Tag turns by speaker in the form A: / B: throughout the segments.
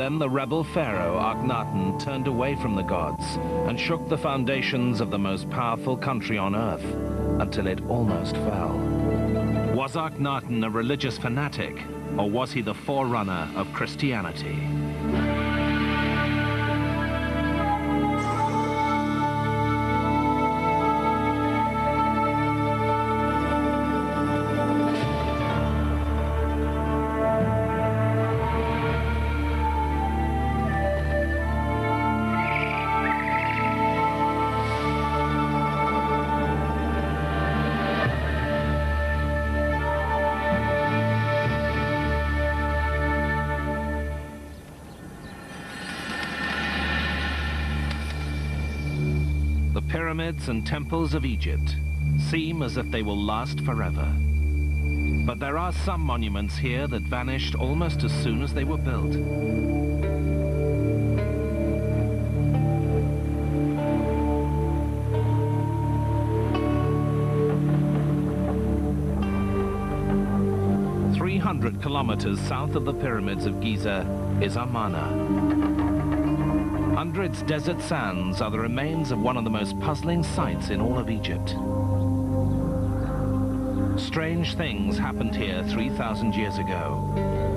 A: Then the rebel pharaoh, Akhenaten, turned away from the gods and shook the foundations of the most powerful country on earth until it almost fell. Was Akhenaten a religious fanatic, or was he the forerunner of Christianity? The pyramids and temples of Egypt seem as if they will last forever. But there are some monuments here that vanished almost as soon as they were built. Kilometers south of the pyramids of Giza is Amarna. Under its desert sands are the remains of one of the most puzzling sights in all of Egypt. Strange things happened here 3,000 years ago.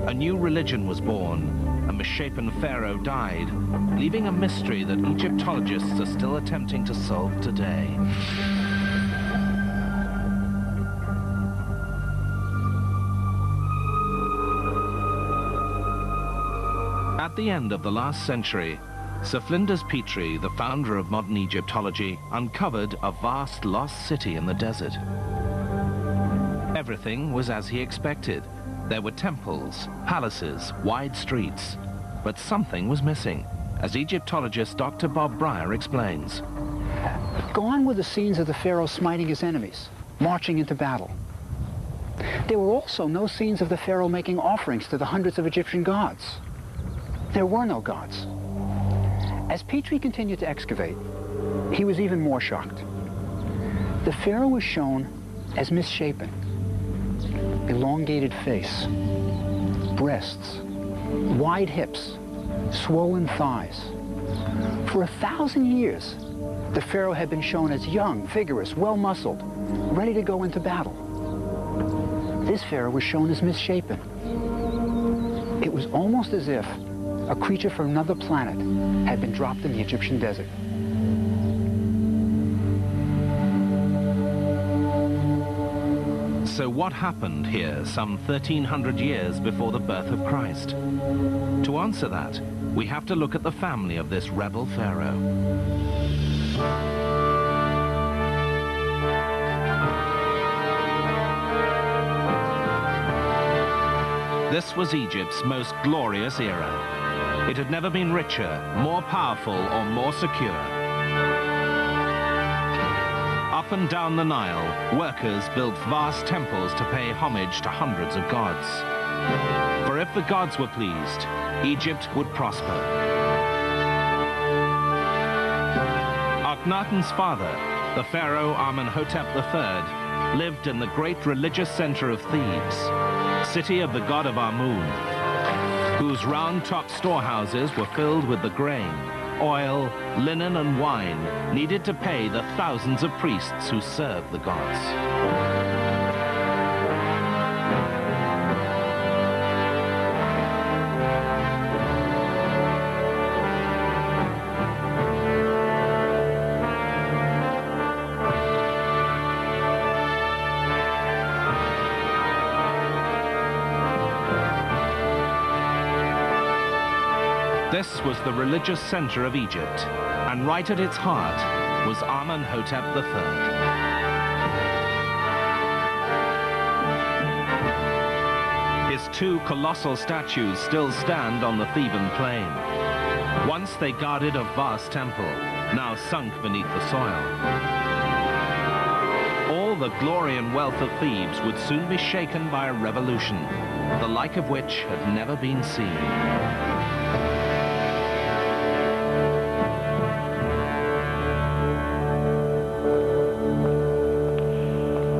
A: A new religion was born. A misshapen pharaoh died, leaving a mystery that Egyptologists are still attempting to solve today. At the end of the last century, Sir Flinders Petrie, the founder of modern Egyptology, uncovered a vast lost city in the desert. Everything was as he expected. There were temples, palaces, wide streets, but something was missing, as Egyptologist Dr. Bob Breyer explains.
B: Gone were the scenes of the pharaoh smiting his enemies, marching into battle. There were also no scenes of the pharaoh making offerings to the hundreds of Egyptian gods. There were no gods. As Petrie continued to excavate, he was even more shocked. The pharaoh was shown as misshapen. Elongated face, breasts, wide hips, swollen thighs. For 1,000 years, the pharaoh had been shown as young, vigorous, well-muscled, ready to go into battle. This pharaoh was shown as misshapen. It was almost as if a creature from another planet had been dropped in the Egyptian desert.
A: So what happened here some 1,300 years before the birth of Christ? To answer that, we have to look at the family of this rebel pharaoh. This was Egypt's most glorious era. It had never been richer, more powerful, or more secure. Up and down the Nile, workers built vast temples to pay homage to hundreds of gods. For if the gods were pleased, Egypt would prosper. Akhenaten's father, the pharaoh Amenhotep III, lived in the great religious center of Thebes, city of the god of Amun, whose round-topped storehouses were filled with the grain, oil, linen, and wine needed to pay the thousands of priests who served the gods. This was the religious center of Egypt, and right at its heart was Amenhotep III. His two colossal statues still stand on the Theban plain. Once they guarded a vast temple, now sunk beneath the soil. All the glory and wealth of Thebes would soon be shaken by a revolution, the like of which had never been seen.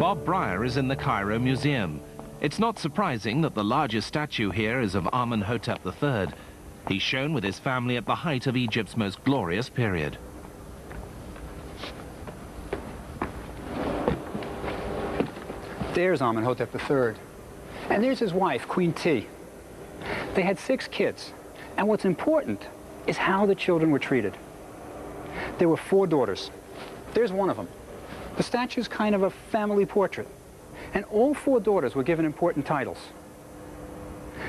A: Bob Breyer is in the Cairo Museum. It's not surprising that the largest statue here is of Amenhotep III. He's shown with his family at the height of Egypt's most glorious period.
B: There's Amenhotep III. And there's his wife, Queen T. They had 6 kids. And what's important is how the children were treated. There were 4 daughters. There's one of them. The statue's kind of a family portrait. And all 4 daughters were given important titles.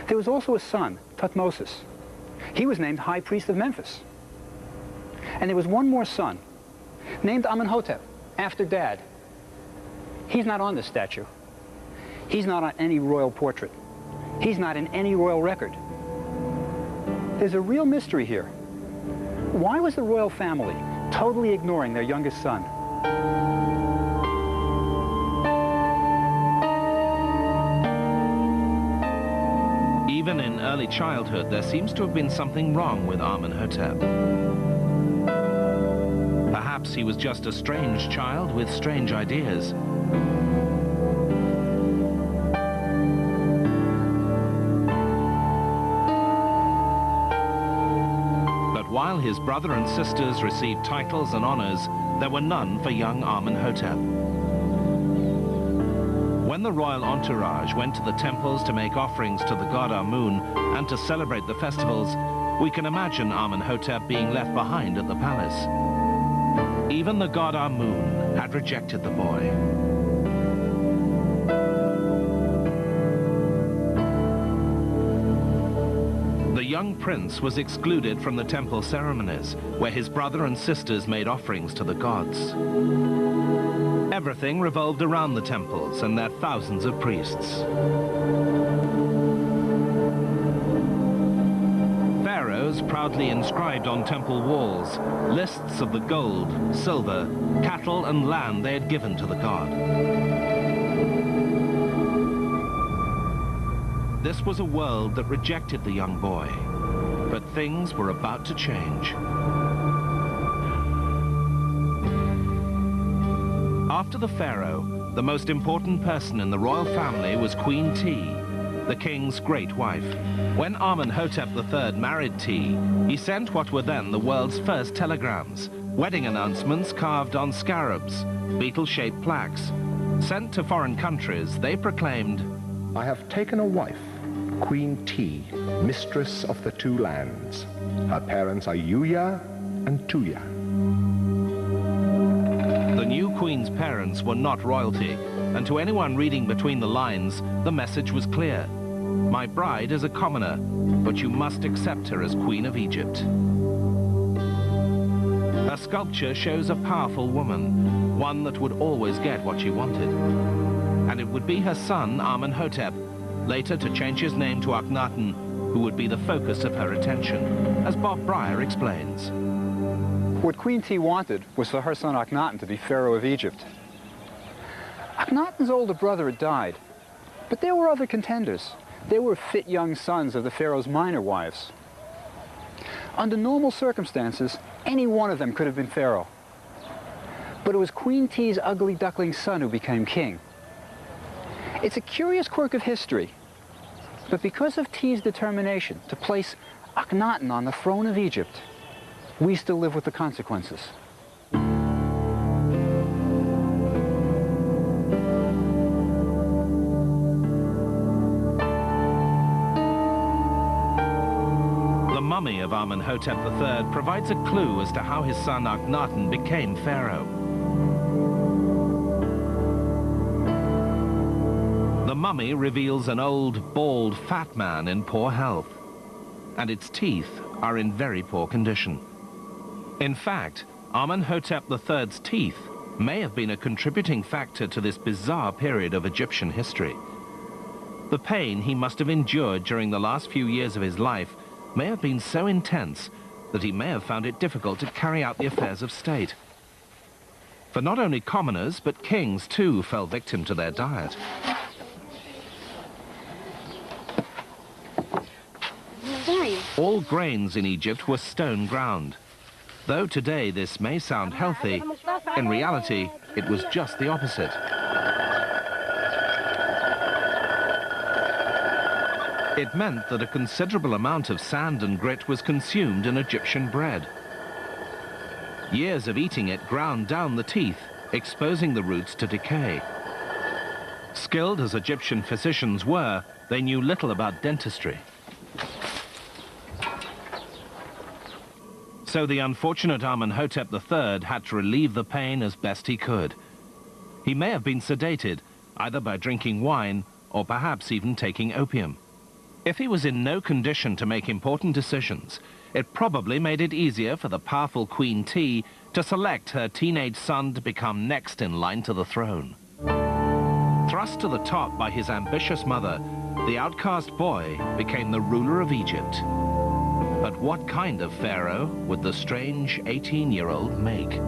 B: There was also a son, Tutmosis. He was named High Priest of Memphis. And there was one more son, named Amenhotep, after Dad. He's not on this statue. He's not on any royal portrait. He's not in any royal record. There's a real mystery here. Why was the royal family totally ignoring their youngest son?
A: Even in early childhood, there seems to have been something wrong with Amenhotep. Perhaps he was just a strange child with strange ideas. But while his brother and sisters received titles and honors, there were none for young Amenhotep. When the royal entourage went to the temples to make offerings to the god Amun and to celebrate the festivals, we can imagine Amenhotep being left behind at the palace. Even the god Amun had rejected the boy. The young prince was excluded from the temple ceremonies, where his brother and sisters made offerings to the gods. Everything revolved around the temples and their thousands of priests. Pharaohs proudly inscribed on temple walls lists of the gold, silver, cattle and land they had given to the god. This was a world that rejected the young boy, but things were about to change. After the pharaoh, the most important person in the royal family was Queen T, the king's great wife. When Amenhotep III married T, he sent what were then the world's first telegrams, wedding announcements carved on scarabs, beetle-shaped plaques. Sent to foreign countries, they proclaimed,
C: "I have taken a wife, Queen T, mistress of the 2 lands. Her parents are Yuya and Tuya."
A: The new queen's parents were not royalty, and to anyone reading between the lines, the message was clear. My bride is a commoner, but you must accept her as Queen of Egypt. Her sculpture shows a powerful woman, one that would always get what she wanted. And it would be her son, Amenhotep, later to change his name to Akhenaten, who would be the focus of her attention, as Bob Breyer explains.
B: What Queen T wanted was for her son Akhenaten to be Pharaoh of Egypt. Akhenaten's older brother had died, but there were other contenders. There were fit young sons of the Pharaoh's minor wives. Under normal circumstances, any one of them could have been Pharaoh. But it was Queen T's ugly duckling son who became king. It's a curious quirk of history, but because of T's determination to place Akhenaten on the throne of Egypt, we still live with the consequences.
A: The mummy of Amenhotep III provides a clue as to how his son Akhenaten became pharaoh. The mummy reveals an old, bald, fat man in poor health, and its teeth are in very poor condition. In fact, Amenhotep III's teeth may have been a contributing factor to this bizarre period of Egyptian history. The pain he must have endured during the last few years of his life may have been so intense that he may have found it difficult to carry out the affairs of state. For not only commoners, but kings too fell victim to their diet. All grains in Egypt were stone ground. Though today this may sound healthy, in reality, it was just the opposite. It meant that a considerable amount of sand and grit was consumed in Egyptian bread. Years of eating it ground down the teeth, exposing the roots to decay. Skilled as Egyptian physicians were, they knew little about dentistry. So the unfortunate Amenhotep III had to relieve the pain as best he could. He may have been sedated, either by drinking wine or perhaps even taking opium. If he was in no condition to make important decisions, it probably made it easier for the powerful Queen T to select her teenage son to become next in line to the throne. Thrust to the top by his ambitious mother, the outcast boy became the ruler of Egypt. But what kind of pharaoh would the strange 18-year-old make?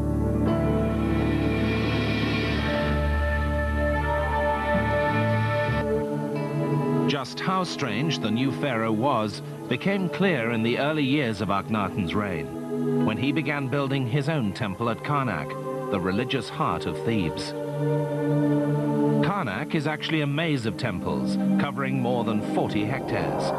A: Just how strange the new pharaoh was became clear in the early years of Akhenaten's reign, when he began building his own temple at Karnak, the religious heart of Thebes. Karnak is actually a maze of temples covering more than 40 hectares.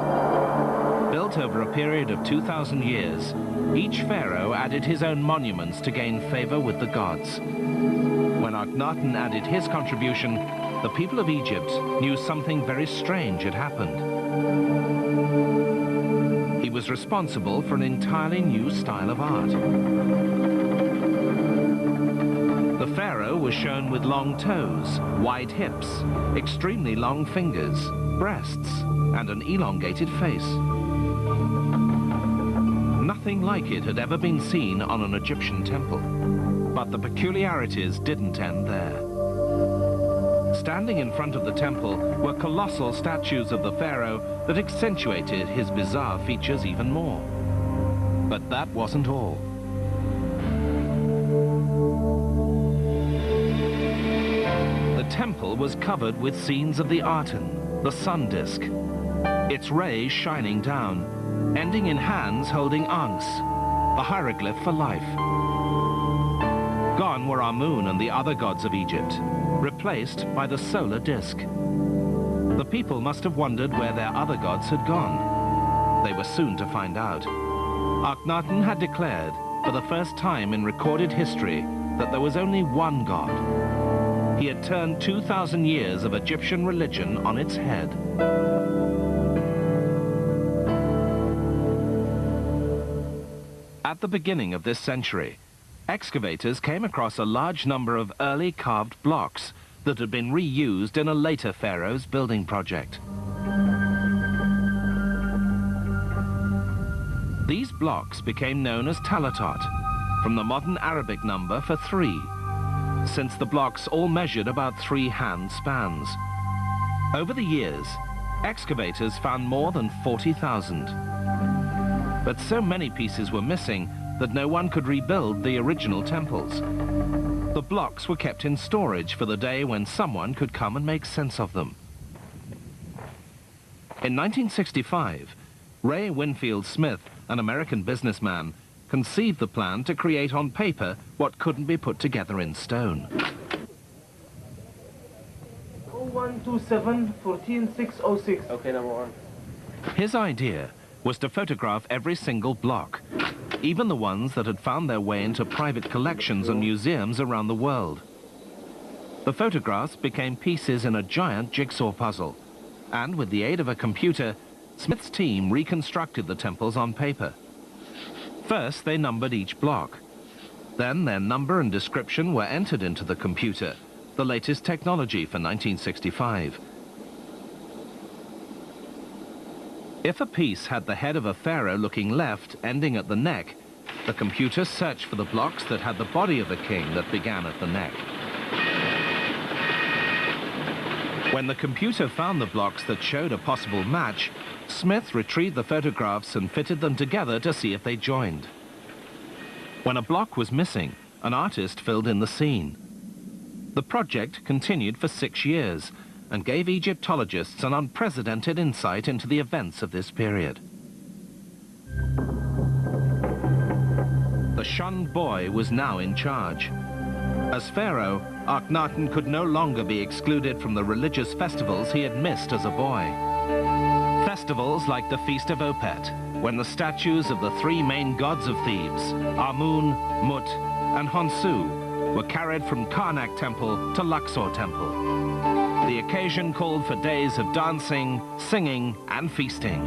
A: Built over a period of 2,000 years, each pharaoh added his own monuments to gain favor with the gods. When Akhenaten added his contribution, the people of Egypt knew something very strange had happened. He was responsible for an entirely new style of art. The pharaoh was shown with long toes, wide hips, extremely long fingers, breasts, and an elongated face. Nothing like it had ever been seen on an Egyptian temple. But the peculiarities didn't end there. Standing in front of the temple were colossal statues of the pharaoh that accentuated his bizarre features even more. But that wasn't all. The temple was covered with scenes of the Aten, the sun disk, its rays shining down, ending in hands holding Ankhs, the hieroglyph for life. Gone were Amun and the other gods of Egypt, replaced by the solar disk. The people must have wondered where their other gods had gone. They were soon to find out. Akhenaten had declared, for the first time in recorded history, that there was only one god. He had turned 2,000 years of Egyptian religion on its head. At the beginning of this century, excavators came across a large number of early carved blocks that had been reused in a later pharaoh's building project. These blocks became known as talatot, from the modern Arabic number for 3, since the blocks all measured about 3 hand spans. Over the years, excavators found more than 40,000. But so many pieces were missing that no one could rebuild the original temples. The blocks were kept in storage for the day when someone could come and make sense of them. In 1965, Ray Winfield Smith, an American businessman, conceived the plan to create on paper what couldn't be put together in stone.
D: 0127-14606. Okay, number 1.
A: His idea was to photograph every single block, even the ones that had found their way into private collections and museums around the world. The photographs became pieces in a giant jigsaw puzzle, and with the aid of a computer, Smith's team reconstructed the temples on paper. First, they numbered each block. Then their number and description were entered into the computer, the latest technology for 1965. If a piece had the head of a pharaoh looking left, ending at the neck, the computer searched for the blocks that had the body of a king that began at the neck. When the computer found the blocks that showed a possible match, Smith retrieved the photographs and fitted them together to see if they joined. When a block was missing, an artist filled in the scene. The project continued for 6 years and gave Egyptologists an unprecedented insight into the events of this period. The shunned boy was now in charge. As pharaoh, Akhenaten could no longer be excluded from the religious festivals he had missed as a boy. Festivals like the Feast of Opet, when the statues of the three main gods of Thebes, Amun, Mut, and Honsu, were carried from Karnak Temple to Luxor Temple. The occasion called for days of dancing, singing, and feasting.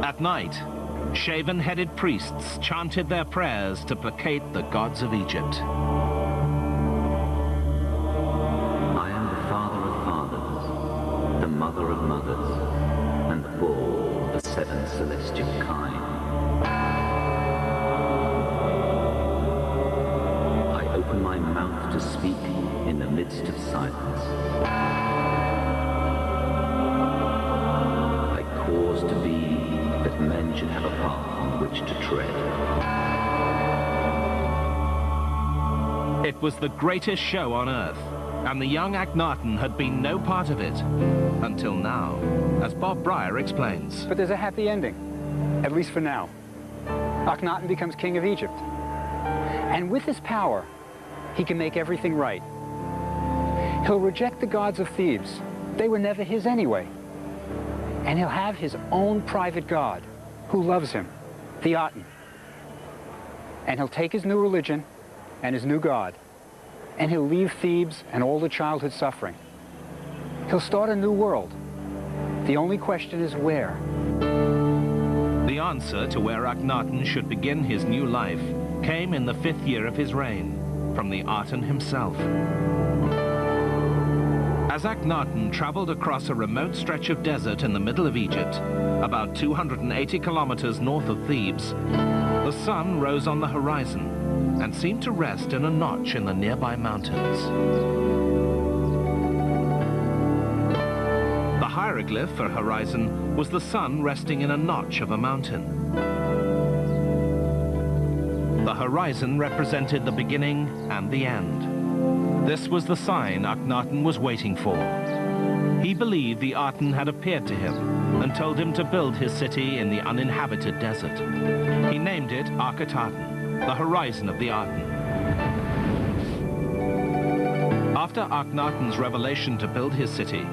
A: At night, shaven-headed priests chanted their prayers to placate the gods of Egypt.
E: I am the father of fathers, the mother of mothers, and all the seven celestial kind. I open my mouth to speak in the midst of silence. I cause to be that men should have a path on which to tread.
A: It was the greatest show on earth, and the young Akhenaten had been no part of it until now, as Bob Breyer explains.
B: But there's a happy ending, at least for now. Akhenaten becomes king of Egypt. And with his power, he can make everything right. He'll reject the gods of Thebes. They were never his anyway. And he'll have his own private god who loves him, the Aten. And he'll take his new religion and his new god, and he'll leave Thebes and all the childhood suffering. He'll start a new world. The only question is where.
A: The answer to where Akhenaten should begin his new life came in the 5th year of his reign, from the Aten himself. As Akhenaten traveled across a remote stretch of desert in the middle of Egypt, about 280 kilometers north of Thebes, the sun rose on the horizon and seemed to rest in a notch in the nearby mountains. The hieroglyph for horizon was the sun resting in a notch of a mountain. The horizon represented the beginning and the end. This was the sign Akhenaten was waiting for. He believed the Aten had appeared to him and told him to build his city in the uninhabited desert. He named it Akhenaten, the horizon of the Aten. After Akhenaten's revelation to build his city,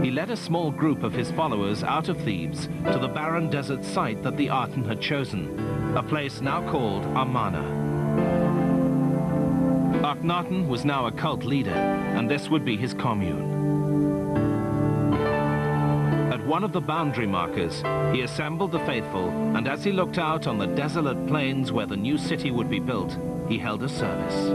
A: he led a small group of his followers out of Thebes to the barren desert site that the Aten had chosen, a place now called Amarna. Akhenaten was now a cult leader, and this would be his commune. At one of the boundary markers, he assembled the faithful, and as he looked out on the desolate plains where the new city would be built, he held a service.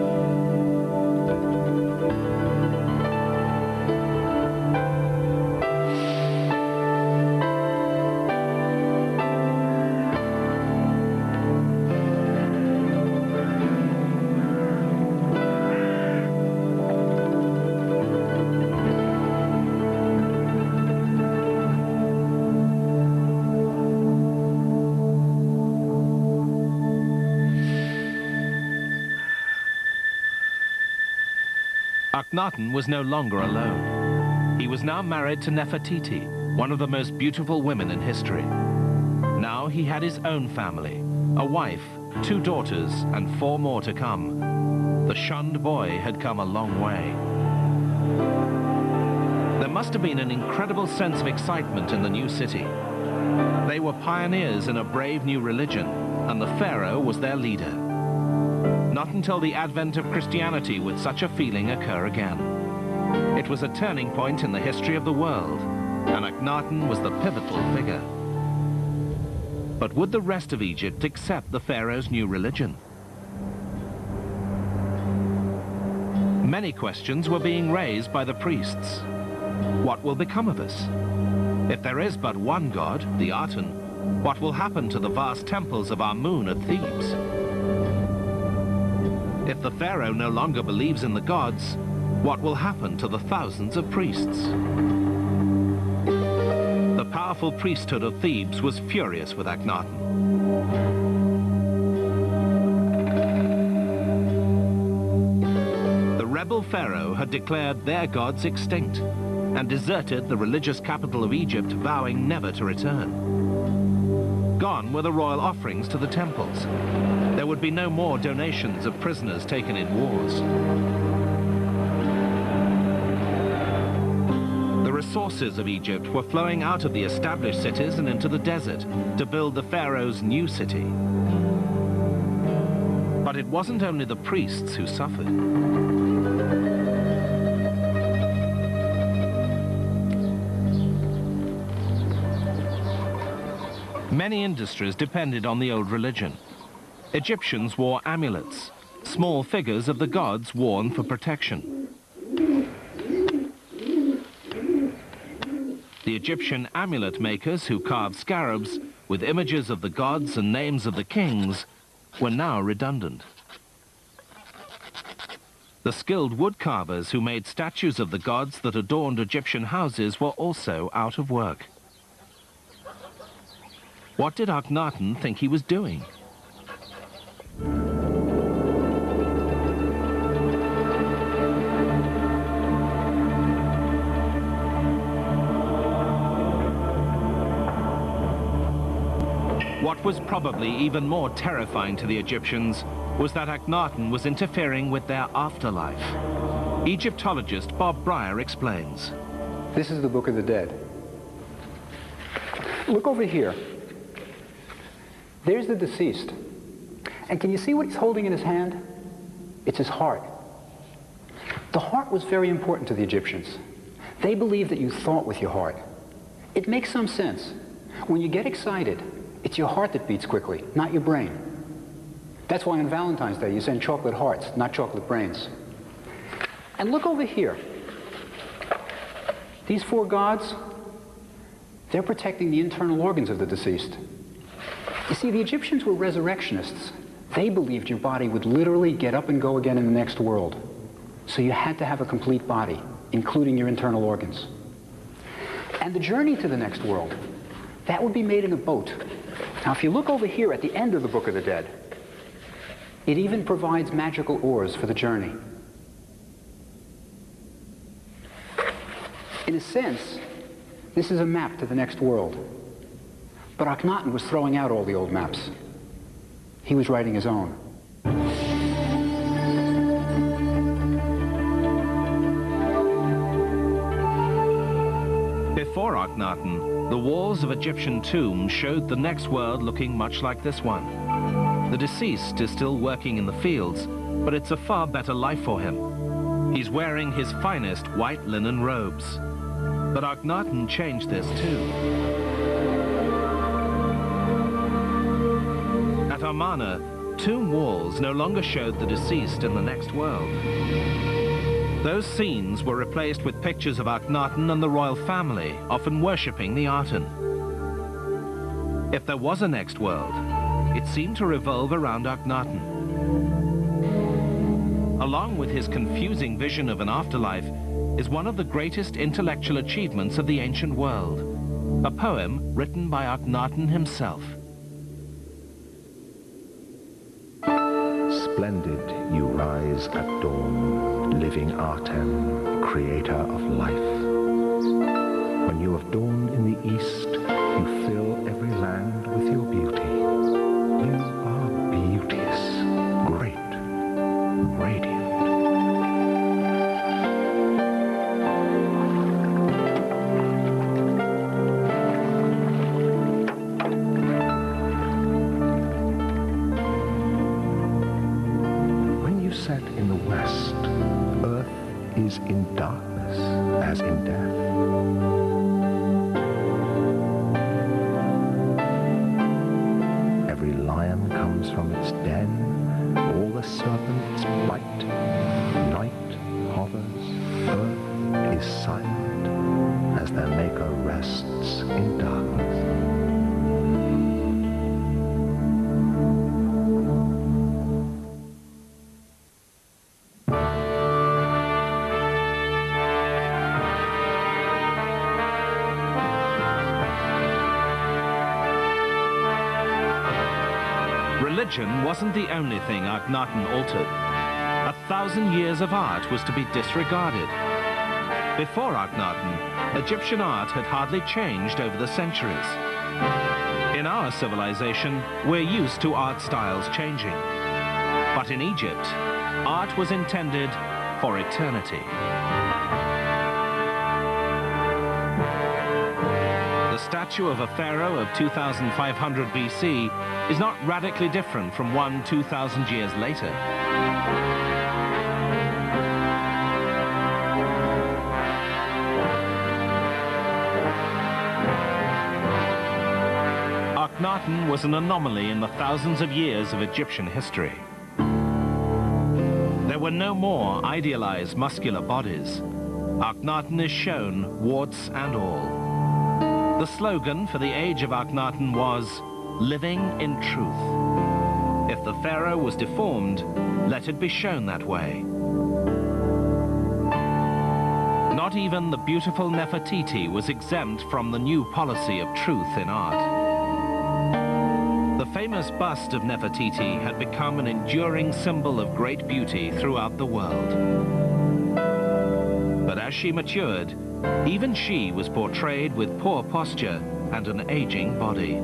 A: Akhenaten was no longer alone. He was now married to Nefertiti, one of the most beautiful women in history. Now he had his own family, a wife, 2 daughters, and 4 more to come. The shunned boy had come a long way. There must have been an incredible sense of excitement in the new city. They were pioneers in a brave new religion, and the Pharaoh was their leader. Not until the advent of Christianity would such a feeling occur again. It was a turning point in the history of the world, and Akhenaten was the pivotal figure. But would the rest of Egypt accept the Pharaoh's new religion? Many questions were being raised by the priests. What will become of us? If there is but one god, the Aten, what will happen to the vast temples of Amun at Thebes? If the Pharaoh no longer believes in the gods, what will happen to the thousands of priests? The powerful priesthood of Thebes was furious with Akhenaten. The rebel Pharaoh had declared their gods extinct and deserted the religious capital of Egypt, vowing never to return. Gone were the royal offerings to the temples. There would be no more donations of prisoners taken in wars. The resources of Egypt were flowing out of the established cities and into the desert to build the pharaoh's new city. But it wasn't only the priests who suffered. Many industries depended on the old religion. Egyptians wore amulets, small figures of the gods worn for protection. The Egyptian amulet makers who carved scarabs with images of the gods and names of the kings were now redundant. The skilled wood carvers who made statues of the gods that adorned Egyptian houses were also out of work. What did Akhenaten think he was doing? What was probably even more terrifying to the Egyptians was that Akhenaten was interfering with their afterlife. Egyptologist Bob Breyer explains.
B: This is the Book of the Dead. Look over here. There's the deceased. And can you see what he's holding in his hand? It's his heart. The heart was very important to the Egyptians. They believed that you thought with your heart. It makes some sense. When you get excited, it's your heart that beats quickly, not your brain. That's why on Valentine's Day you send chocolate hearts, not chocolate brains. And look over here. These four gods, they're protecting the internal organs of the deceased. You see, the Egyptians were resurrectionists. They believed your body would literally get up and go again in the next world. So you had to have a complete body, including your internal organs. And the journey to the next world, that would be made in a boat. Now, if you look over here at the end of the Book of the Dead, it even provides magical oars for the journey. In a sense, this is a map to the next world. But Akhenaten was throwing out all the old maps. He was writing his own.
A: Before Akhenaten, the walls of Egyptian tombs showed the next world looking much like this one. The deceased is still working in the fields, but it's a far better life for him. He's wearing his finest white linen robes. But Akhenaten changed this too. At Amarna, tomb walls no longer showed the deceased in the next world. Those scenes were replaced with pictures of Akhenaten and the royal family, often worshipping the Aten. If there was a next world, it seemed to revolve around Akhenaten. Along with his confusing vision of an afterlife is one of the greatest intellectual achievements of the ancient world, a poem written by Akhenaten himself.
C: Splendid you rise at dawn, living Aten, creator of life. When you have dawned in the east, you fill every land with your beauty. You are beauteous, great, radiant. Set in the west, earth is in darkness as in death. Every lion comes from its den, all the serpents bite, night hovers, earth is silent as their maker rests in darkness.
A: Religion wasn't the only thing Akhenaten altered. 1,000 years of art was to be disregarded. Before Akhenaten, Egyptian art had hardly changed over the centuries. In our civilization, we're used to art styles changing. But in Egypt, art was intended for eternity. statue of a pharaoh of 2500 BC is not radically different from one 2,000 years later. Akhenaten was an anomaly in the thousands of years of Egyptian history. There were no more idealized muscular bodies. Akhenaten is shown, warts and all. The slogan for the age of Akhenaten was, "Living in truth." If the pharaoh was deformed, let it be shown that way. Not even the beautiful Nefertiti was exempt from the new policy of truth in art. The famous bust of Nefertiti had become an enduring symbol of great beauty throughout the world. But as she matured, even she was portrayed with poor posture and an aging body.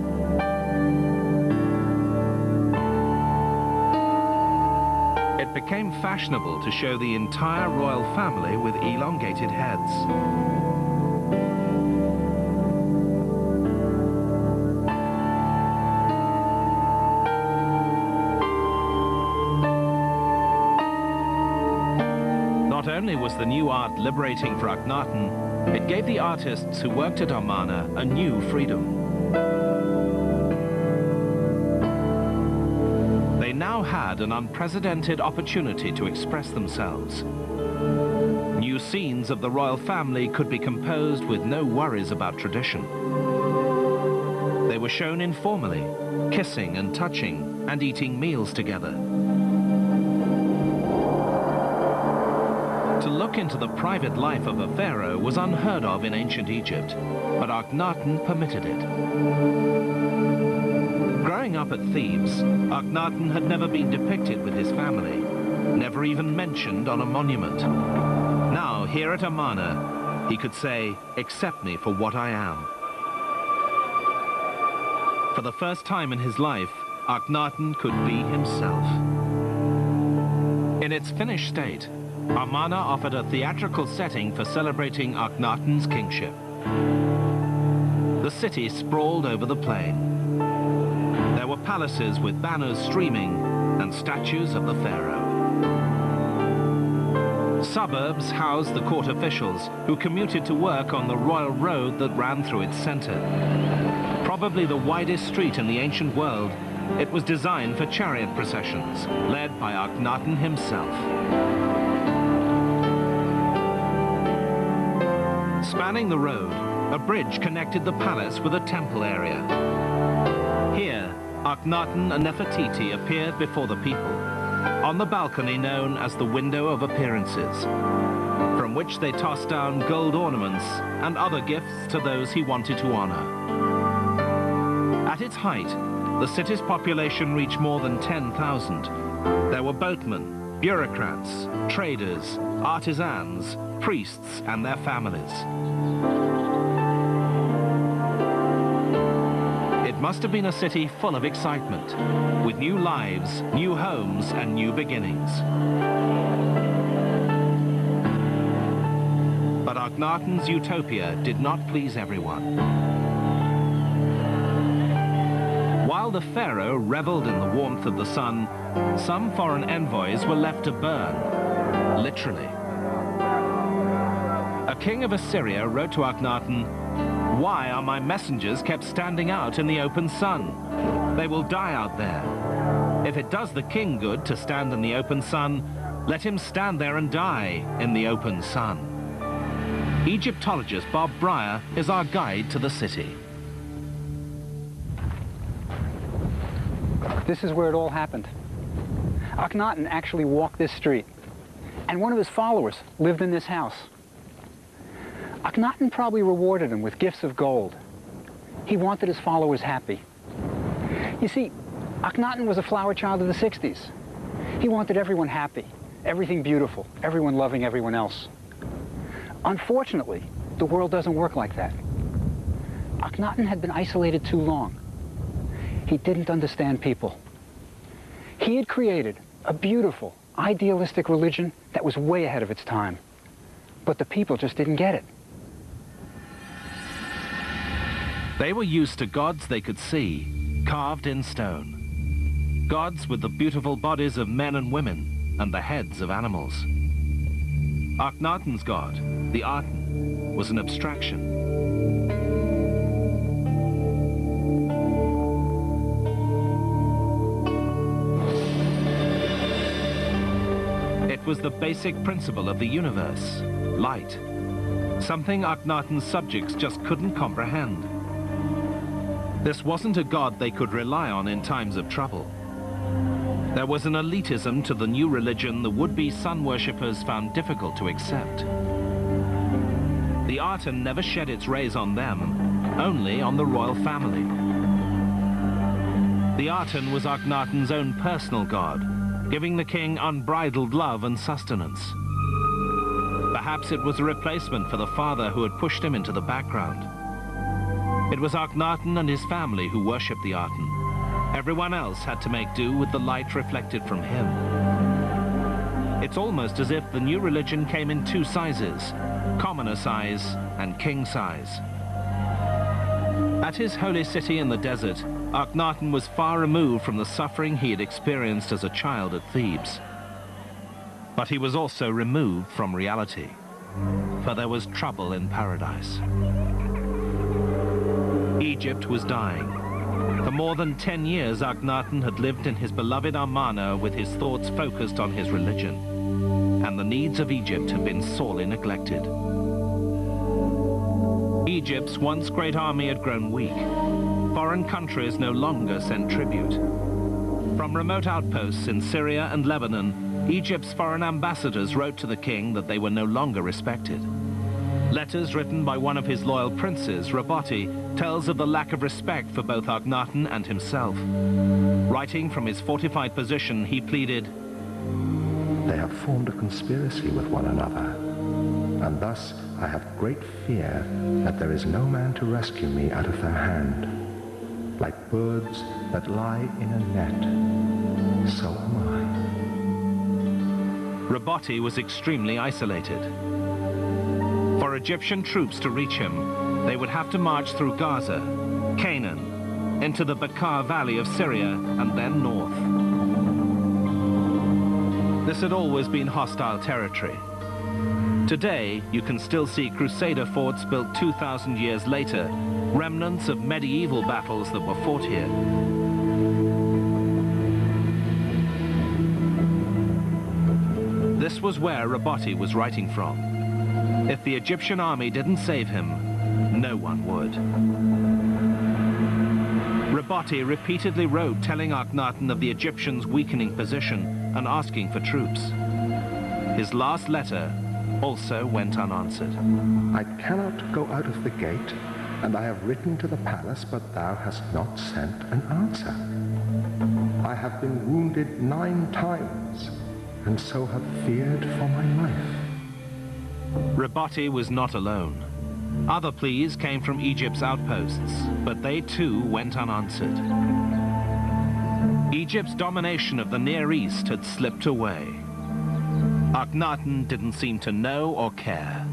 A: It became fashionable to show the entire royal family with elongated heads. Not only was the new art liberating for Akhenaten, it gave the artists who worked at Amarna a new freedom. They now had an unprecedented opportunity to express themselves. New scenes of the royal family could be composed with no worries about tradition. They were shown informally, kissing and touching and eating meals together. To look into the private life of a pharaoh was unheard of in ancient Egypt, but Akhenaten permitted it. Growing up at Thebes, Akhenaten had never been depicted with his family, never even mentioned on a monument. Now, here at Amarna, he could say, "Accept me for what I am." For the first time in his life, Akhenaten could be himself. In its finished state, Amarna offered a theatrical setting for celebrating Akhenaten's kingship. The city sprawled over the plain. There were palaces with banners streaming and statues of the pharaoh. Suburbs housed the court officials who commuted to work on the royal road that ran through its center. Probably the widest street in the ancient world, it was designed for chariot processions, led by Akhenaten himself. Spanning the road, a bridge connected the palace with a temple area. Here, Akhenaten and Nefertiti appeared before the people, on the balcony known as the Window of Appearances, from which they tossed down gold ornaments and other gifts to those he wanted to honor. At its height, the city's population reached more than 10,000. There were boatmen, bureaucrats, traders, artisans, priests and their families. It must have been a city full of excitement, with new lives, new homes and new beginnings. But Akhenaten's utopia did not please everyone. While the pharaoh reveled in the warmth of the sun, some foreign envoys were left to burn, literally. A king of Assyria wrote to Akhenaten, "Why are my messengers kept standing out in the open sun? They will die out there. If it does the king good to stand in the open sun, let him stand there and die in the open sun." Egyptologist Bob Breyer is our guide to the city.
B: This is where it all happened. Akhenaten actually walked this street, and one of his followers lived in this house. Akhenaten probably rewarded him with gifts of gold. He wanted his followers happy. You see, Akhenaten was a flower child of the 60s. He wanted everyone happy, everything beautiful, everyone loving everyone else. Unfortunately, the world doesn't work like that. Akhenaten had been isolated too long. He didn't understand people. He had created a beautiful, idealistic religion that was way ahead of its time. But the people just didn't get it.
A: They were used to gods they could see, carved in stone. Gods with the beautiful bodies of men and women and the heads of animals. Akhenaten's god, the Aten, was an abstraction. It was the basic principle of the universe, light. Something Akhenaten's subjects just couldn't comprehend. This wasn't a god they could rely on in times of trouble. There was an elitism to the new religion the would-be sun worshippers found difficult to accept. The Aten never shed its rays on them, only on the royal family. The Aten was Akhenaten's own personal god, giving the king unbridled love and sustenance. Perhaps it was a replacement for the father who had pushed him into the background. It was Akhenaten and his family who worshipped the Aten. Everyone else had to make do with the light reflected from him. It's almost as if the new religion came in two sizes, commoner size and king size. At his holy city in the desert, Akhenaten was far removed from the suffering he had experienced as a child at Thebes. But he was also removed from reality, for there was trouble in paradise. Egypt was dying. For more than 10 years, Akhenaten had lived in his beloved Amarna with his thoughts focused on his religion, and the needs of Egypt had been sorely neglected. Egypt's once great army had grown weak. Foreign countries no longer sent tribute. From remote outposts in Syria and Lebanon, Egypt's foreign ambassadors wrote to the king that they were no longer respected. Letters written by one of his loyal princes, Raboti, tells of the lack of respect for both Akhenaten and himself. Writing from his fortified position, he pleaded,
C: "They have formed a conspiracy with one another, and thus I have great fear that there is no man to rescue me out of their hand. Like birds that lie in a net, so am I."
A: Raboti was extremely isolated. For Egyptian troops to reach him, they would have to march through Gaza, Canaan, into the Bekaa Valley of Syria, and then north. This had always been hostile territory. Today, you can still see Crusader forts built 2,000 years later, remnants of medieval battles that were fought here. This was where Raboti was writing from. If the Egyptian army didn't save him, no one would. Raboti repeatedly wrote telling Akhenaten of the Egyptians' weakening position and asking for troops. His last letter also went unanswered.
C: "I cannot go out of the gate, and I have written to the palace, but thou hast not sent an answer. I have been wounded 9 times, and so have feared for my life."
A: Raboti was not alone. Other pleas came from Egypt's outposts, but they too went unanswered. Egypt's domination of the Near East had slipped away. Akhenaten didn't seem to know or care.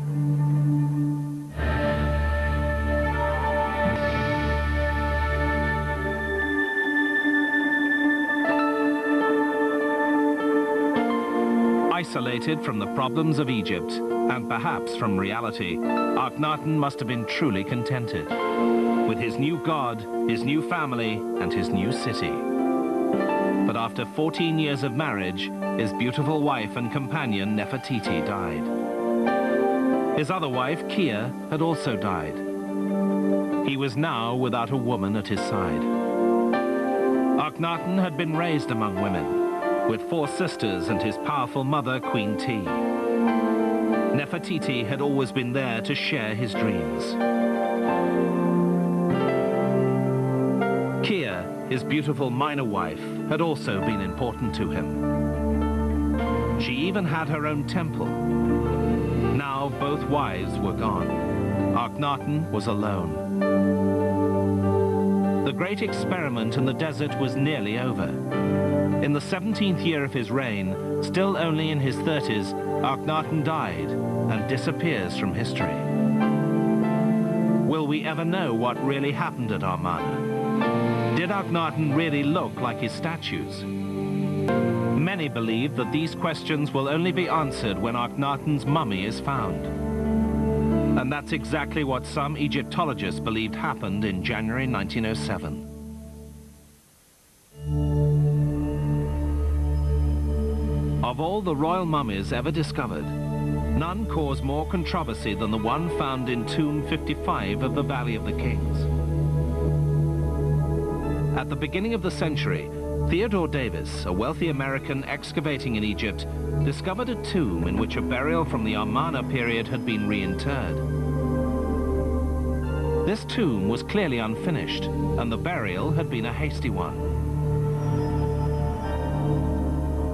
A: Isolated from the problems of Egypt, and perhaps from reality, Akhenaten must have been truly contented with his new god, his new family, and his new city. But after 14 years of marriage, his beautiful wife and companion Nefertiti died. His other wife, Kia, had also died. He was now without a woman at his side. Akhenaten had been raised among women, with 4 sisters and his powerful mother, Queen T. Nefertiti had always been there to share his dreams. Kia, his beautiful minor wife, had also been important to him. She even had her own temple. Now both wives were gone. Akhenaten was alone. The great experiment in the desert was nearly over. In the 17th year of his reign, still only in his 30s, Akhenaten died and disappears from history. Will we ever know what really happened at Amarna? Did Akhenaten really look like his statues? Many believe that these questions will only be answered when Akhenaten's mummy is found. And that's exactly what some Egyptologists believed happened in January 1907. Of all the royal mummies ever discovered, none cause more controversy than the one found in tomb 55 of the Valley of the Kings. At the beginning of the century, Theodore Davis, a wealthy American excavating in Egypt, discovered a tomb in which a burial from the Amarna period had been reinterred. This tomb was clearly unfinished, and the burial had been a hasty one.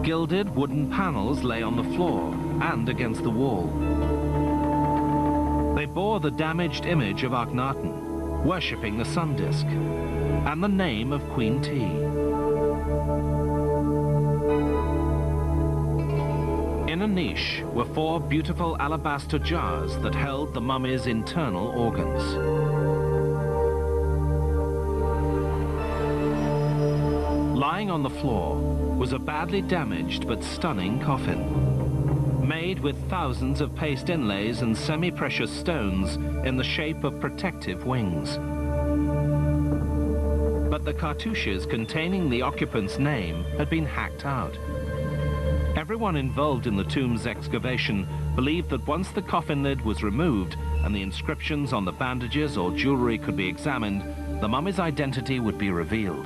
A: Gilded wooden panels lay on the floor and against the wall. They bore the damaged image of Akhenaten, worshipping the sun disk, and the name of Queen T. In a niche were 4 beautiful alabaster jars that held the mummy's internal organs. Lying on the floor was a badly damaged but stunning coffin, made with thousands of paste inlays and semi-precious stones in the shape of protective wings. But the cartouches containing the occupant's name had been hacked out. Everyone involved in the tomb's excavation believed that once the coffin lid was removed and the inscriptions on the bandages or jewelry could be examined, the mummy's identity would be revealed.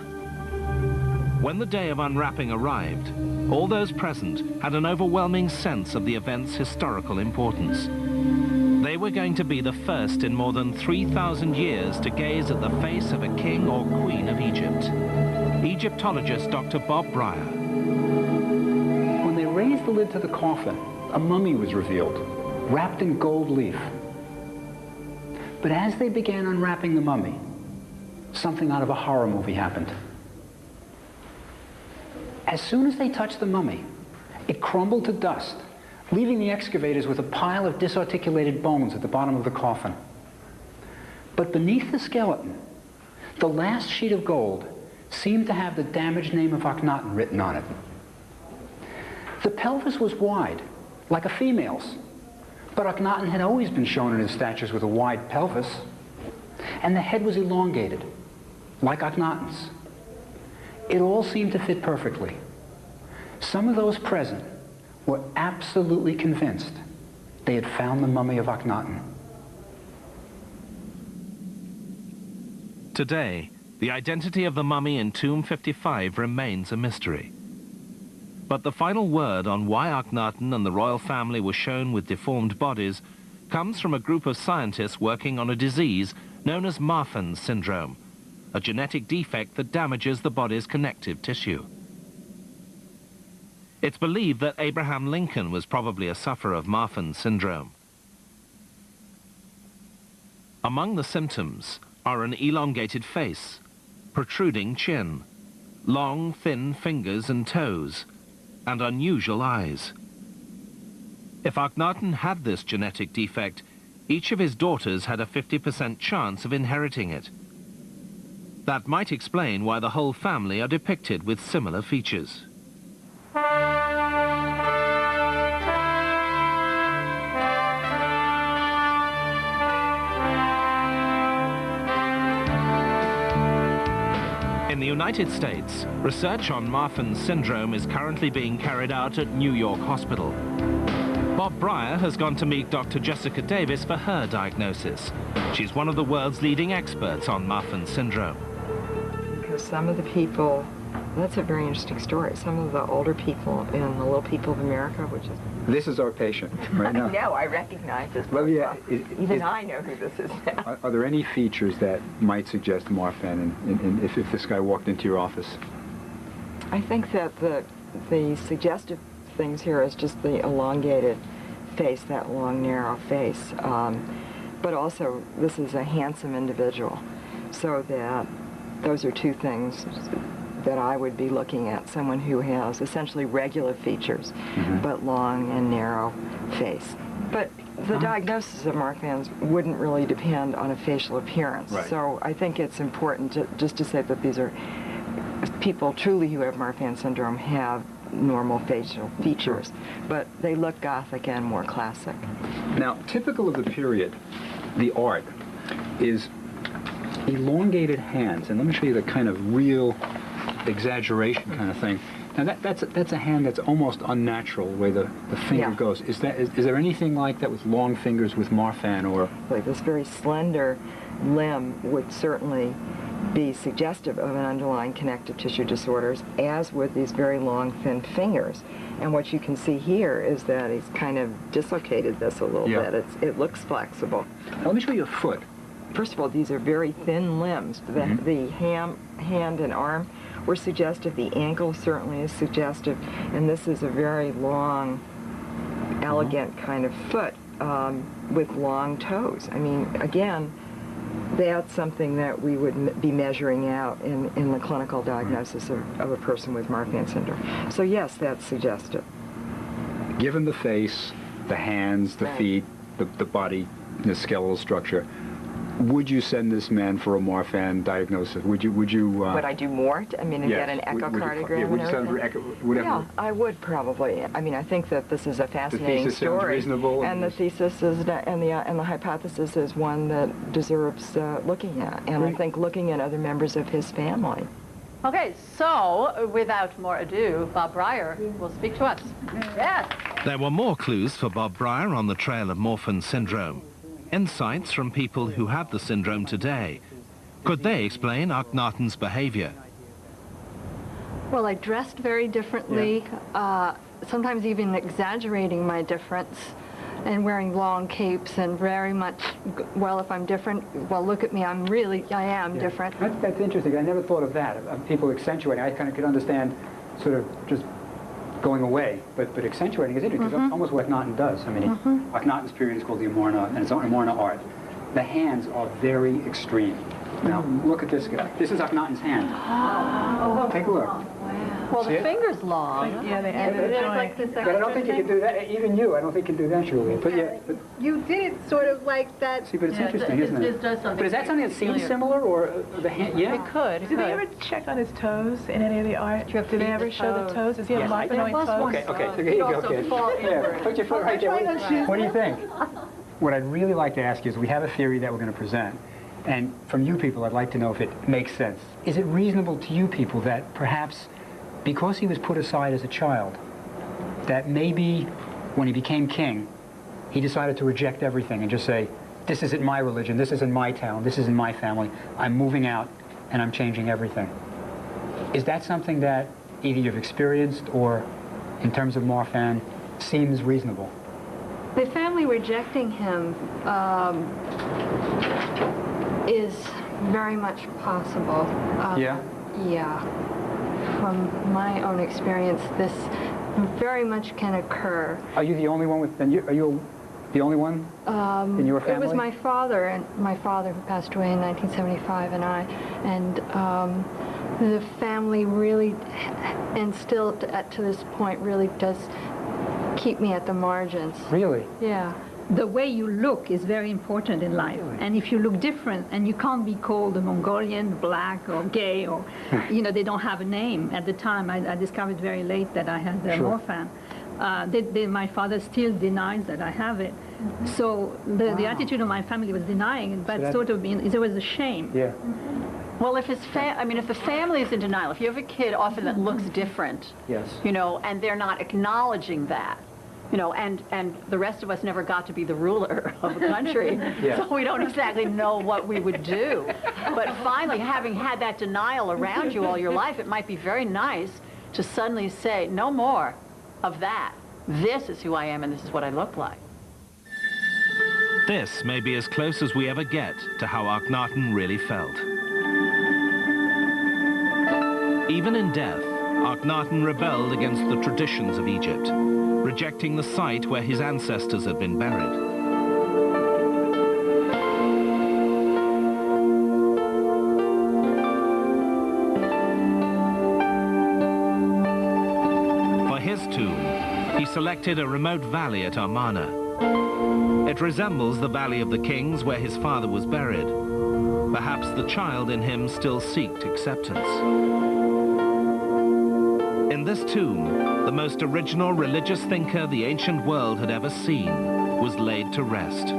A: When the day of unwrapping arrived, all those present had an overwhelming sense of the event's historical importance. They were going to be the first in more than 3,000 years to gaze at the face of a king or queen of Egypt. Egyptologist Dr. Bob Breyer.
B: When they raised the lid to the coffin, a mummy was revealed, wrapped in gold leaf. But as they began unwrapping the mummy, something out of a horror movie happened. As soon as they touched the mummy, it crumbled to dust, leaving the excavators with a pile of disarticulated bones at the bottom of the coffin. But beneath the skeleton, the last sheet of gold seemed to have the damaged name of Akhenaten written on it. The pelvis was wide, like a female's, but Akhenaten had always been shown in his statues with a wide pelvis, and the head was elongated, like Akhenaten's. It all seemed to fit perfectly. Some of those present were absolutely convinced they had found the mummy of Akhenaten.
A: Today, the identity of the mummy in tomb 55 remains a mystery. But the final word on why Akhenaten and the royal family were shown with deformed bodies comes from a group of scientists working on a disease known as Marfan's syndrome, a genetic defect that damages the body's connective tissue. It's believed that Abraham Lincoln was probably a sufferer of Marfan's syndrome. Among the symptoms are an elongated face, protruding chin, long, thin fingers and toes, and unusual eyes. If Akhenaten had this genetic defect, each of his daughters had a 50% chance of inheriting it. That might explain why the whole family are depicted with similar features. In the United States, research on Marfan's syndrome is currently being carried out at New York Hospital. Bob Breyer has gone to meet Dr. Jessica Davis for her diagnosis. She's one of the world's leading experts on Marfan's syndrome.
F: Because some of the people, that's a very interesting story, some of the older people in the Little People of America, which is...
B: This is our patient right now.
F: I know, I recognize this.
B: Well, yeah,
F: Even I know who this is now.
B: Are there any features that might suggest Marfan if this guy walked into your office?
F: I think that the suggestive things here is just the elongated face, that long, narrow face. But also, this is a handsome individual, so that those are two things that I would be looking at, someone who has essentially regular features, but long and narrow face. But The diagnosis of Marfan's wouldn't really depend on a facial appearance.
B: Right.
F: So I think it's important just to say that these are people truly who have Marfan syndrome have normal facial features, but they look Gothic and more classic.
B: Now, typical of the period, the art, is elongated hands. And let me show you the kind of real exaggeration kind of thing. Now, that's a hand that's almost unnatural, the way the finger goes. Is there anything like that with long fingers with Marfan, or?
F: Like this very slender limb would certainly be suggestive of an underlying connective tissue disorders, as would these very long, thin fingers. And what you can see here is that he's kind of dislocated this a little bit. It looks flexible.
B: Now, let me show you a foot.
F: First of all, these are very thin limbs. The hand and arm were suggestive. The ankle certainly is suggestive. And this is a very long, elegant kind of foot with long toes. I mean, again, that's something that we would be measuring out in the clinical diagnosis of a person with Marfan syndrome. So yes, that's suggestive.
B: Given the face, the hands, the feet, the body, the skeletal structure, would you send this man for a Marfan diagnosis? Would you?
F: Would I do more? I mean, and get an echocardiogram
B: would
F: and
B: you send for
F: everything? Yeah, I would probably. I mean, I think that this is a fascinating
B: the thesis
F: story.
B: Sounds reasonable,
F: and the thesis is and the hypothesis is one that deserves looking at. And I think looking at other members of his family.
G: Okay, so without more ado, Bob Breyer will speak to us. Yes.
A: There were more clues for Bob Breyer on the trail of Marfan syndrome. Insights from people who have the syndrome today. Could they explain Akhenaten's behavior?
H: Well, I dressed very differently, sometimes even exaggerating my difference, and wearing long capes and very much, well, if I'm different, well, look at me, I am different.
B: That's interesting. I never thought of that, of people accentuating. I kind of could understand sort of just going away, but accentuating is interesting, because almost what Akhenaten does. I mean, Akhenaten's period is called the Amarna, and it's Amarna art. The hands are very extreme. Now, look at this guy. This is Akhenaten's hand. Take a look.
G: Well, the finger's long.
D: Yeah, they added a joint.
B: But I don't think you can do that. Even you, I don't think you can do that, Julie. But
I: You did sort of like that.
B: See, but it's interesting, isn't it?
G: does something.
B: But is that something that seems similar, or the hand? Yeah.
G: It could.
D: Did they ever check on his toes in any of the art? Did they ever show the toes? Does he have Marfanoid toes?
B: Okay, so here you go, kid. There, put your foot right there. What do you think? What I'd really like to ask you is, we have a theory that we're going to present, and from you people, I'd like to know if it makes sense. Is it reasonable to you people that perhaps, because he was put aside as a child, that maybe when he became king, he decided to reject everything and just say, this isn't my religion, this isn't my town, this isn't my family, I'm moving out and I'm changing everything? Is that something that either you've experienced or, in terms of Marfan, seems reasonable?
H: The family rejecting him is very much possible.
B: Yeah?
H: Yeah. From my own experience, this very much can occur.
B: Are you the only one with, are you the only one in your family?
H: It was my father who passed away in 1975, and the family really, and still to this point, really does keep me at the margins.
B: Really?
H: Yeah.
I: The way you look is very important in life. And if you look different, and you can't be called a Mongolian, black, or gay, or, you know, they don't have a name. At the time, I discovered very late that I had the Marfan. My father still denies that I have it. So the attitude of my family was denying it, but sort of there was a shame.
B: Yeah.
G: Well, if if the family is in denial, if you have a kid often that looks different, you know, and they're not acknowledging that, you know, and the rest of us never got to be the ruler of the country, so we don't exactly know what we would do. But finally, having had that denial around you all your life, it might be very nice to suddenly say, no more of that. This is who I am, and this is what I look like.
A: This may be as close as we ever get to how Akhenaten really felt. Even in death, Akhenaten rebelled against the traditions of Egypt, rejecting the site where his ancestors had been buried. For his tomb, he selected a remote valley at Amarna. It resembles the Valley of the Kings where his father was buried. Perhaps the child in him still seeked acceptance. In this tomb, the most original religious thinker the ancient world had ever seen was laid to rest.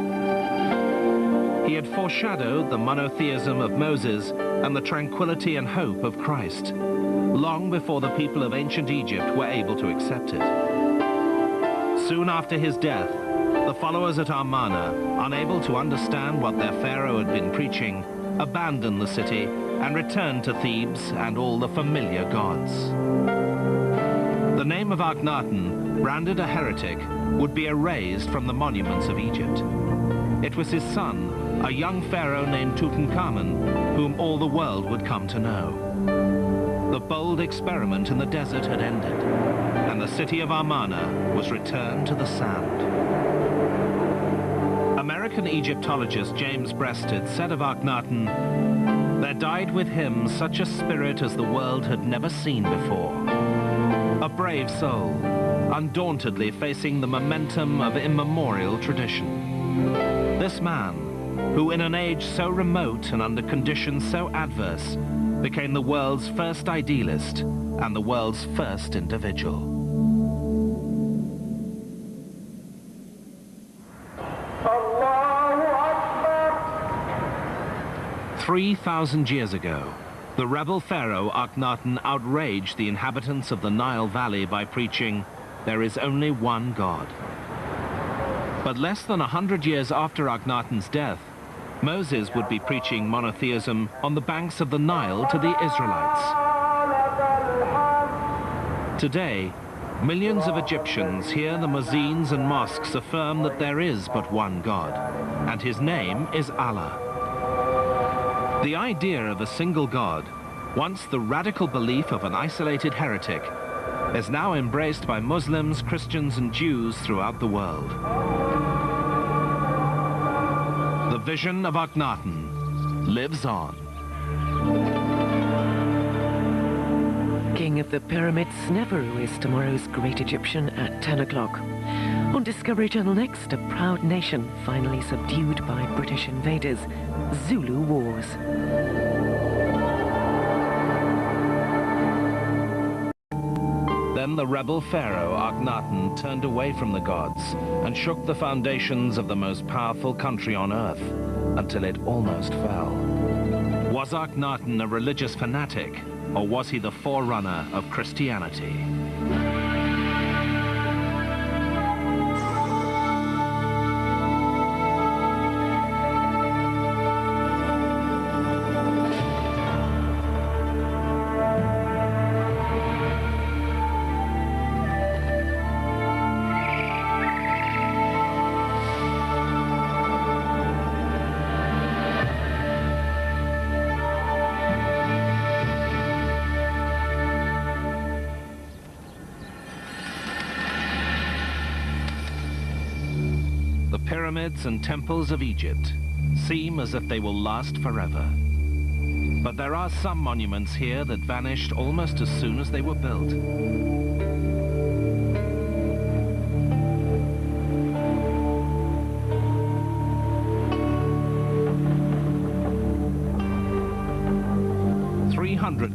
A: He had foreshadowed the monotheism of Moses and the tranquility and hope of Christ, long before the people of ancient Egypt were able to accept it. Soon after his death, the followers at Amarna, unable to understand what their pharaoh had been preaching, abandoned the city and returned to Thebes and all the familiar gods. The name of Akhenaten, branded a heretic, would be erased from the monuments of Egypt. It was his son, a young pharaoh named Tutankhamun, whom all the world would come to know. The bold experiment in the desert had ended, and the city of Amarna was returned to the sand. American Egyptologist James Breasted said of Akhenaten, "There died with him such a spirit as the world had never seen before. A brave soul, undauntedly facing the momentum of immemorial tradition. This man, who in an age so remote and under conditions so adverse, became the world's first idealist and the world's first individual." 3,000 years ago, the rebel pharaoh Akhenaten outraged the inhabitants of the Nile Valley by preaching, "There is only one God." But less than 100 years after Akhenaten's death, Moses would be preaching monotheism on the banks of the Nile to the Israelites. Today, millions of Egyptians hear the muezzins and mosques affirm that there is but one God, and his name is Allah. The idea of a single God, once the radical belief of an isolated heretic, is now embraced by Muslims, Christians, and Jews throughout the world. The vision of Akhenaten lives on.
J: King of the Pyramids, Neferu is tomorrow's great Egyptian at 10 o'clock. On Discovery Channel next, a proud nation finally subdued by British invaders. Zulu Wars.
A: Then the rebel pharaoh Akhenaten turned away from the gods and shook the foundations of the most powerful country on earth until it almost fell. Was Akhenaten a religious fanatic, or was he the forerunner of Christianity? Pyramids and temples of Egypt seem as if they will last forever. But there are some monuments here that vanished almost as soon as they were built.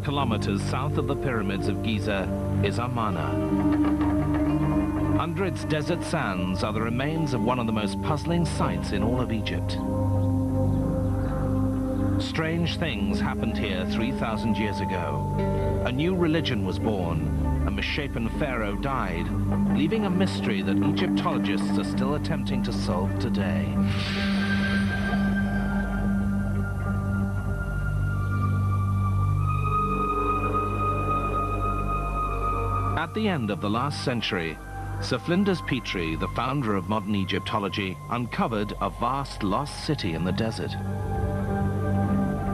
A: Kilometers south of the pyramids of Giza is Amarna. Under its desert sands are the remains of one of the most puzzling sights in all of Egypt. Strange things happened here 3,000 years ago. A new religion was born, a misshapen pharaoh died, leaving a mystery that Egyptologists are still attempting to solve today. At the end of the last century, Sir Flinders Petrie, the founder of modern Egyptology, uncovered a vast lost city in the desert.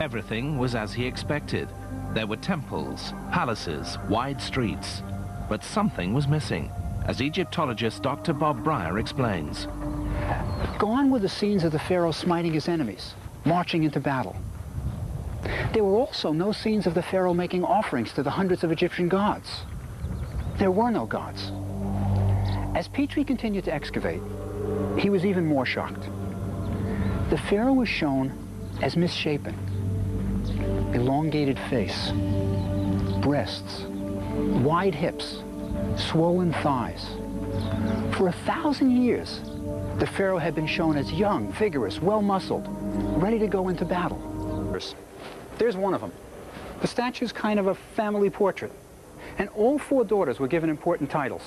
A: Everything was as he expected. There were temples, palaces, wide streets, but something was missing, as Egyptologist Dr. Bob Breyer explains.
B: Gone were the scenes of the Pharaoh smiting his enemies, marching into battle. There were also no scenes of the Pharaoh making offerings to the hundreds of Egyptian gods. There were no gods. As Petrie continued to excavate, he was even more shocked. The pharaoh was shown as misshapen. Elongated face, breasts, wide hips, swollen thighs. For 1,000 years, the pharaoh had been shown as young, vigorous, well-muscled, ready to go into battle. There's one of them. The statue's kind of a family portrait, and all 4 daughters were given important titles.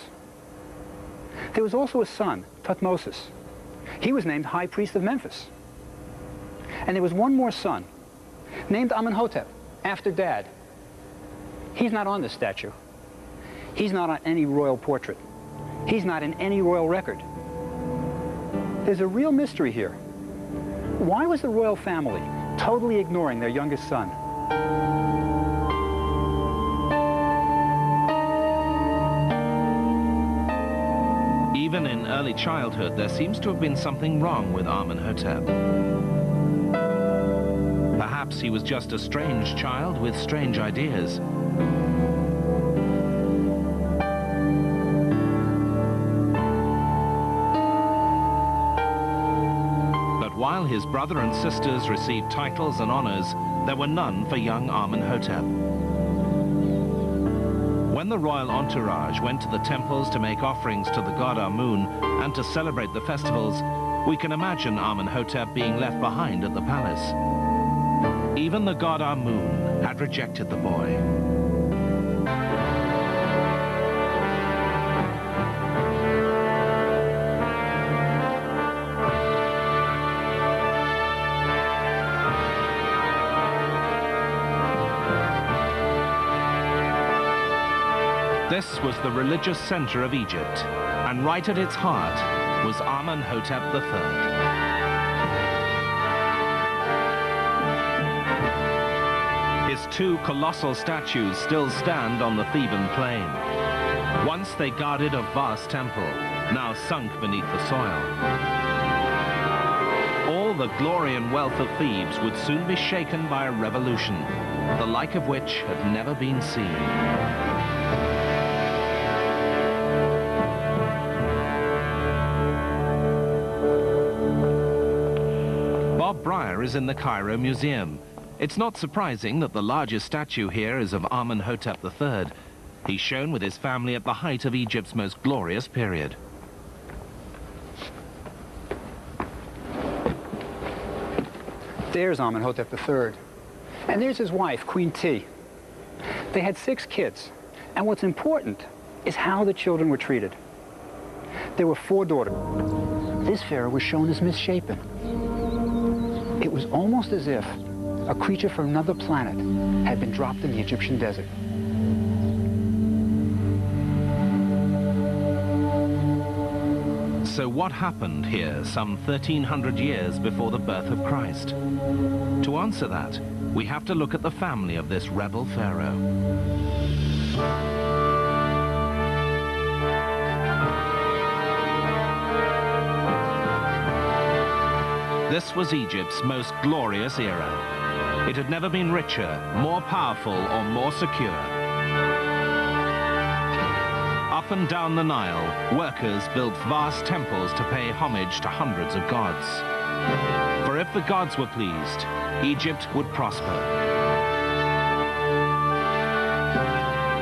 B: There was also a son, Thutmosis. He was named High Priest of Memphis. And there was one more son, named Amenhotep, after Dad. He's not on this statue. He's not on any royal portrait. He's not in any royal record. There's a real mystery here. Why was the royal family totally ignoring their youngest son?
A: Even in early childhood, there seems to have been something wrong with Amenhotep. Perhaps he was just a strange child with strange ideas. But while his brother and sisters received titles and honors, there were none for young Amenhotep. When the royal entourage went to the temples to make offerings to the god Amun and to celebrate the festivals, we can imagine Amenhotep being left behind at the palace. Even the god Amun had rejected the boy. This was the religious center of Egypt, and right at its heart was Amenhotep III. His 2 colossal statues still stand on the Theban plain. Once they guarded a vast temple, now sunk beneath the soil. All the glory and wealth of Thebes would soon be shaken by a revolution, the like of which had never been seen. Bob Breyer is in the Cairo Museum. It's not surprising that the largest statue here is of Amenhotep III. He's shown with his family at the height of Egypt's most glorious period.
B: There's Amenhotep III. And there's his wife, Queen T. They had 6 kids. And what's important is how the children were treated. There were 4 daughters. This pharaoh was shown as misshapen. It was almost as if a creature from another planet had been dropped in the Egyptian desert.
A: So what happened here some 1,300 years before the birth of Christ? To answer that, we have to look at the family of this rebel pharaoh. This was Egypt's most glorious era. It had never been richer, more powerful, or more secure. Up and down the Nile, workers built vast temples to pay homage to hundreds of gods. For if the gods were pleased, Egypt would prosper.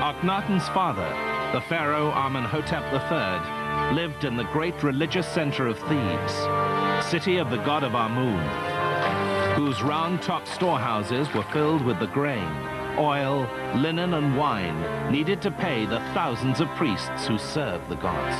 A: Akhenaten's father, the pharaoh Amenhotep III, lived in the great religious center of Thebes, city of the god of Amun, whose round-topped storehouses were filled with the grain, oil, linen, and wine needed to pay the thousands of priests who served the gods.